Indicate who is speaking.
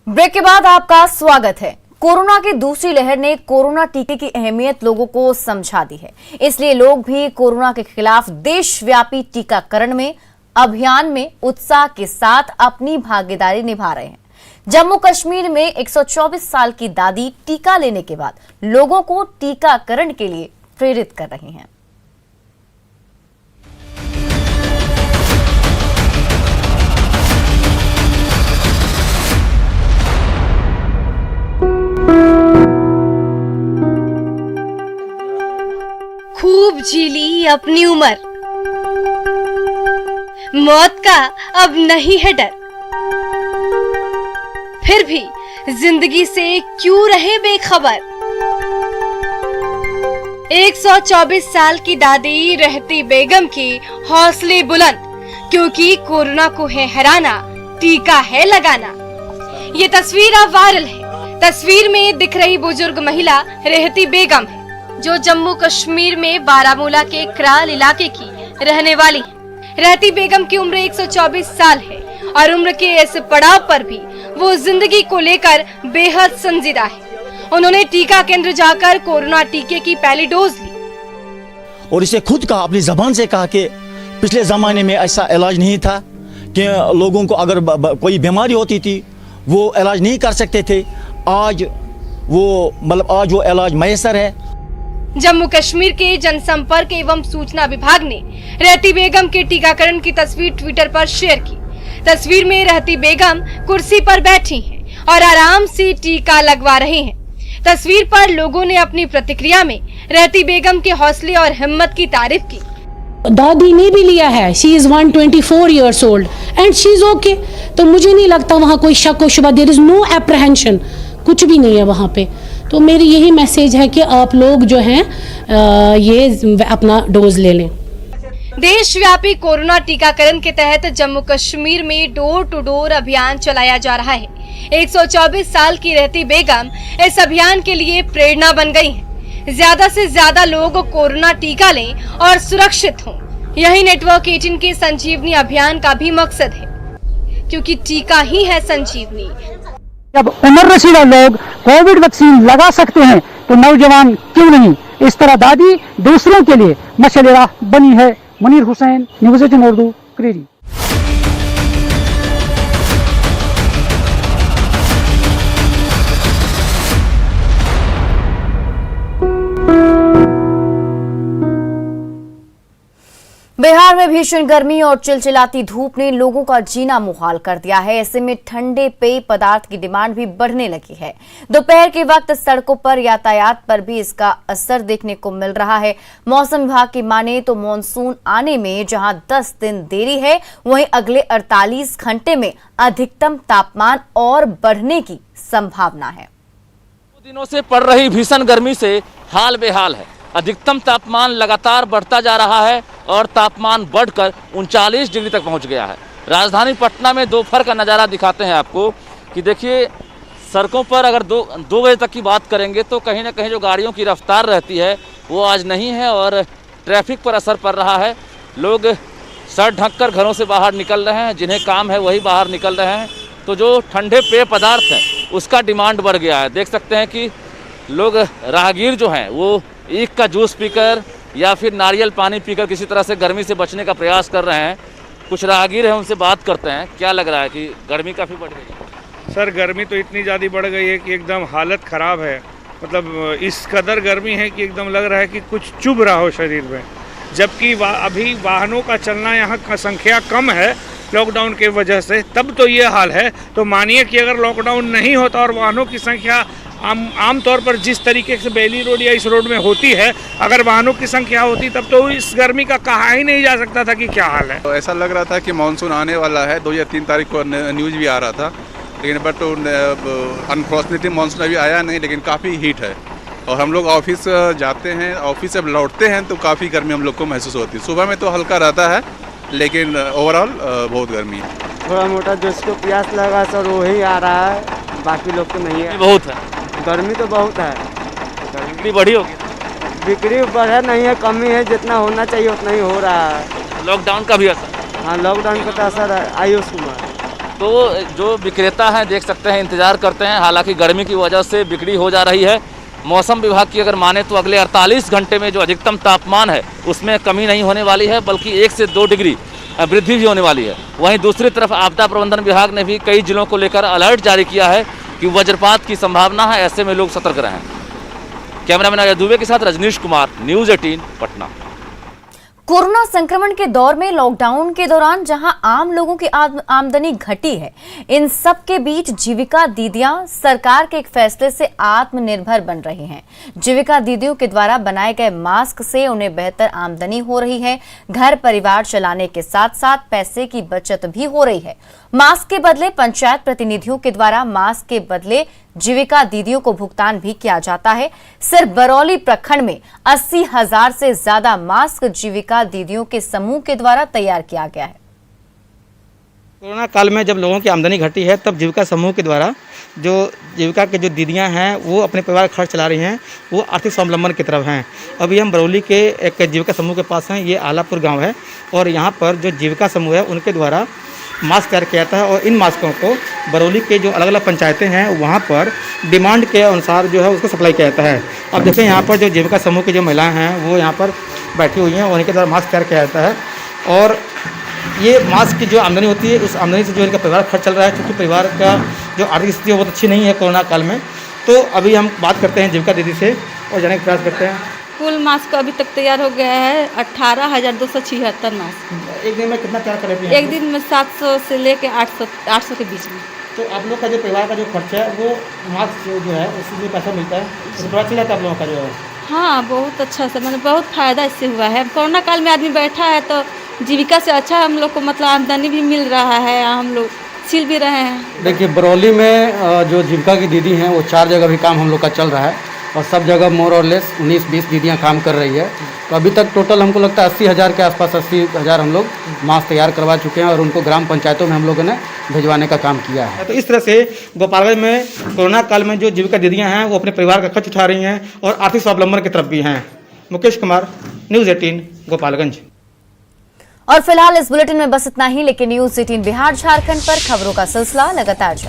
Speaker 1: Break के बाद आपका स्वागत है। कोरोना की दूसरी लहर ने कोरोना टीके की अहमियत लोगों को समझा दी है, इसलिए लोग भी कोरोना के खिलाफ देशव्यापी टीकाकरण में अभियान में उत्साह के साथ अपनी भागीदारी निभा रहे हैं। जम्मू कश्मीर में 124 साल की दादी टीका लेने के बाद लोगों को टीकाकरण के लिए प्रेरित कर रही हैं।
Speaker 2: खूब जीली अपनी उम्र, मौत का अब नहीं है डर, फिर भी जिंदगी से क्यों रहे बेखबर। 124 साल की दादी रहती बेगम की हौसले बुलंद, क्योंकि कोरोना को है हराना, टीका है लगाना। ये तस्वीर अब वायरल है। तस्वीर में दिख रही बुजुर्ग महिला रहती बेगम है, जो जम्मू कश्मीर में बारामूला के क्राल इलाके की रहने वाली है। रहती बेगम की उम्र 124 साल है और उम्र के इस पड़ाव पर भी वो जिंदगी को लेकर बेहद संजीदा है। उन्होंने टीका केंद्र जाकर कोरोना टीके की पहली डोज ली
Speaker 3: और इसे खुद कहा, अपनी जबान से कहा कि पिछले जमाने में ऐसा इलाज नहीं था कि लोगों को अगर कोई बीमारी होती थी वो इलाज नहीं कर सकते थे। आज वो इलाज मैसर है।
Speaker 2: जम्मू कश्मीर के जनसंपर्क एवं सूचना विभाग ने रहती बेगम के टीकाकरण की तस्वीर ट्विटर पर शेयर की। तस्वीर में रहती बेगम कुर्सी पर बैठी हैं और आराम से टीका लगवा रही हैं। तस्वीर पर लोगों ने अपनी प्रतिक्रिया में रहती बेगम के हौसले और हिम्मत की तारीफ की।
Speaker 4: दादी ने भी लिया है, she is 124 years old and she is okay. तो मुझे नहीं लगता वहाँ कोई शक व शुबा, देयर इज नो एप्रहेंशन, कुछ भी नहीं है वहाँ पे। तो मेरी यही मैसेज है कि आप लोग जो हैं ये अपना डोज ले लें।
Speaker 2: देशव्यापी कोरोना टीकाकरण के तहत जम्मू कश्मीर में डोर टू डोर अभियान चलाया जा रहा है। 124 साल की रहती बेगम इस अभियान के लिए प्रेरणा बन गई है। ज्यादा से ज्यादा लोग कोरोना टीका लें और सुरक्षित हों। यही नेटवर्क 18 के संजीवनी अभियान का भी मकसद है, क्योंकि टीका ही है संजीवनी।
Speaker 5: जब उम्र रसीला लोग कोविड वैक्सीन लगा सकते हैं तो नौजवान क्यों नहीं। इस तरह दादी दूसरों के लिए मशल बनी है। मुनीर हुसैन, न्यूज़ 18 उर्दू, क्रेरी।
Speaker 1: बिहार में भीषण गर्मी और चिलचिलाती धूप ने लोगों का जीना मुहाल कर दिया है। ऐसे में ठंडे पेय पदार्थ की डिमांड भी बढ़ने लगी है। दोपहर के वक्त सड़कों पर यातायात पर भी इसका असर देखने को मिल रहा है। मौसम विभाग की माने तो मानसून आने में जहां 10 दिन देरी है, वहीं अगले 48 घंटे में अधिकतम तापमान और बढ़ने की संभावना है।
Speaker 6: दिनों से पड़ रही भीषण गर्मी से हाल बेहाल है। अधिकतम तापमान लगातार बढ़ता जा रहा है और तापमान बढ़कर 39 डिग्री तक पहुंच गया है। राजधानी पटना में दोपहर का नज़ारा दिखाते हैं आपको कि देखिए, सड़कों पर अगर दो बजे तक की बात करेंगे तो कहीं ना कहीं जो गाड़ियों की रफ्तार रहती है वो आज नहीं है और ट्रैफिक पर असर पड़ रहा है। लोग सर ढककर घरों से बाहर निकल रहे हैं, जिन्हें काम है वही बाहर निकल रहे हैं। तो जो ठंडे पेय पदार्थ हैं उसका डिमांड बढ़ गया है। देख सकते हैं कि लोग राहगीर जो हैं वो ईख का जूस पीकर या फिर नारियल पानी पीकर किसी तरह से गर्मी से बचने का प्रयास कर रहे हैं। कुछ राहगीर हैं, उनसे बात करते हैं। क्या लग रहा है कि गर्मी काफ़ी बढ़ गई है?
Speaker 7: सर, गर्मी तो इतनी ज़्यादा बढ़ गई है कि एकदम हालत ख़राब है। मतलब इस कदर गर्मी है कि एकदम लग रहा है कि कुछ चुभ रहा हो शरीर में। जबकि अभी वाहनों का चलना यहाँ का संख्या कम है लॉकडाउन की वजह से, तब तो ये हाल है। तो मानिए कि अगर लॉकडाउन नहीं होता और वाहनों की संख्या आम तौर पर जिस तरीके से बेली रोड या इस रोड में होती है, अगर वाहनों की संख्या होती तब तो इस गर्मी का कहा ही नहीं जा सकता था कि क्या हाल है।
Speaker 8: तो ऐसा लग रहा था कि मानसून आने वाला है। 2 या 3 तारीख को न्यूज़ भी आ रहा था, लेकिन बट अनफॉर्चुनेटली मानसून अभी आया नहीं। लेकिन काफ़ी हीट है और हम लोग ऑफिस जाते हैं, ऑफिस से लौटते हैं तो काफ़ी गर्मी हम लोग को महसूस होती है। सुबह में तो हल्का रहता है, लेकिन ओवरऑल बहुत गर्मी है।
Speaker 9: थोड़ा मोटा जिसको प्यास लगा सर वही आ रहा है, बाकी लोग तो नहीं है।
Speaker 6: बहुत है
Speaker 9: गर्मी तो बहुत है।
Speaker 6: बिक्री बढ़ी होगी?
Speaker 9: बिक्री बढ़ा नहीं है, कमी है। जितना होना चाहिए उतना ही हो रहा है।
Speaker 6: लॉकडाउन का भी असर?
Speaker 9: हाँ, लॉकडाउन का तो असर है। आयुष कुमार
Speaker 6: तो जो विक्रेता हैं देख सकते हैं इंतज़ार करते हैं, हालांकि गर्मी की वजह से बिक्री हो जा रही है। मौसम विभाग की अगर माने तो अगले 48 घंटे में जो अधिकतम तापमान है उसमें कमी नहीं होने वाली है, बल्कि 1 से 2 डिग्री वृद्धि भी होने वाली है। वहीं दूसरी तरफ आपदा प्रबंधन विभाग ने भी कई जिलों को लेकर अलर्ट जारी किया है कि वज्रपात की संभावना है, ऐसे में लोग सतर्क रहें। कैमरामैन अजय दुबे के साथ रजनीश कुमार, न्यूज़ 18 पटना।
Speaker 1: कोरोना संक्रमण के दौर में लॉकडाउन के दौरान जहां आम लोगों की आमदनी घटी है, इन सब के बीच जीविका दीदियां सरकार के एक फैसले से आत्मनिर्भर बन रही हैं। जीविका दीदियों के द्वारा बनाए गए मास्क से उन्हें बेहतर आमदनी हो रही है। घर परिवार चलाने के साथ साथ पैसे की बचत भी हो रही है। मास्क के बदले पंचायत प्रतिनिधियों के द्वारा मास्क के बदले जीविका दीदियों को भुगतान भी किया जाता है। सिर्फ बरौली प्रखंड में 80,000 से ज्यादा मास्क जीविका दीदियों के समूह के द्वारा तैयार किया गया है।
Speaker 10: कोरोना काल में जब लोगों की आमदनी घटी है, तब जीविका समूह के द्वारा जो जीविका के जो दीदियां हैं वो अपने परिवार का खर्च चला रही हैं, वो आर्थिक स्वावलंबन की तरफ हैं। अभी हम बरौली के एक जीविका समूह के पास हैं, ये आलापुर गांव है, और यहाँ पर जो जीविका समूह है उनके द्वारा मास्क तैयार किया जाता है। और इन मास्कों को बरौली के जो अलग अलग पंचायतें हैं वहाँ पर डिमांड के अनुसार जो है उसको सप्लाई किया जाता है। अब देखें यहाँ पर जो जीविका समूह की जो महिलाएं हैं वो यहाँ पर बैठी हुई हैं, उन्हीं के द्वारा मास्क तैयार किया जाता है। और ये मास्क की जो आमदनी होती है, उस आमदनी से जो इनका परिवार खर्च चल रहा है, क्योंकि परिवार का जो आर्थिक स्थिति है बहुत अच्छी नहीं है कोरोना काल में। तो अभी हम बात करते हैं जीविका दीदी से और जानने का प्रयास करते हैं।
Speaker 11: कुल मास्क अभी तक तैयार हो गया है 18,276 मास्क।
Speaker 10: एक दिन में कितना तैयार कर लेती हैं?
Speaker 11: एक दिन में 700 से लेके 800 के बीच में।
Speaker 10: तो आप लोग का जो परिवार का जो खर्चा है वो मास्क जो है उससे पैसा मिलता है, तो थोड़ा चल जाता है आप लोगों का जो है?
Speaker 11: हाँ, बहुत अच्छा से, मतलब बहुत फ़ायदा इससे हुआ है। कोरोना काल में आदमी बैठा है तो जीविका से अच्छा हम लोग को मतलब आमदनी भी मिल रहा है, हम लोग सिल भी रहे हैं।
Speaker 12: देखिए, बरौली में जो जीविका की दीदी हैं वो 4 जगह भी काम हम लोग का चल रहा है, और सब जगह मोर और लेस 19-20 दीदियाँ काम कर रही है। तो अभी तक टोटल हमको लगता है 80,000 के आसपास 80,000 हम लोग मास्क तैयार करवा चुके हैं, और उनको ग्राम पंचायतों में हम लोगों ने भिजवाने का काम किया है।
Speaker 10: तो इस तरह से गोपालगंज में कोरोना काल में जो जीविका दीदियाँ हैं वो अपने परिवार का खर्च उठा रही हैं और आर्थिक स्वावलंबन की तरफ भी हैं। मुकेश कुमार, न्यूज़ 18 गोपालगंज।
Speaker 1: और फिलहाल इस बुलेटिन में बस इतना ही, लेकिन न्यूज़ 18 बिहार झारखंड पर खबरों का सिलसिला लगातार जारी।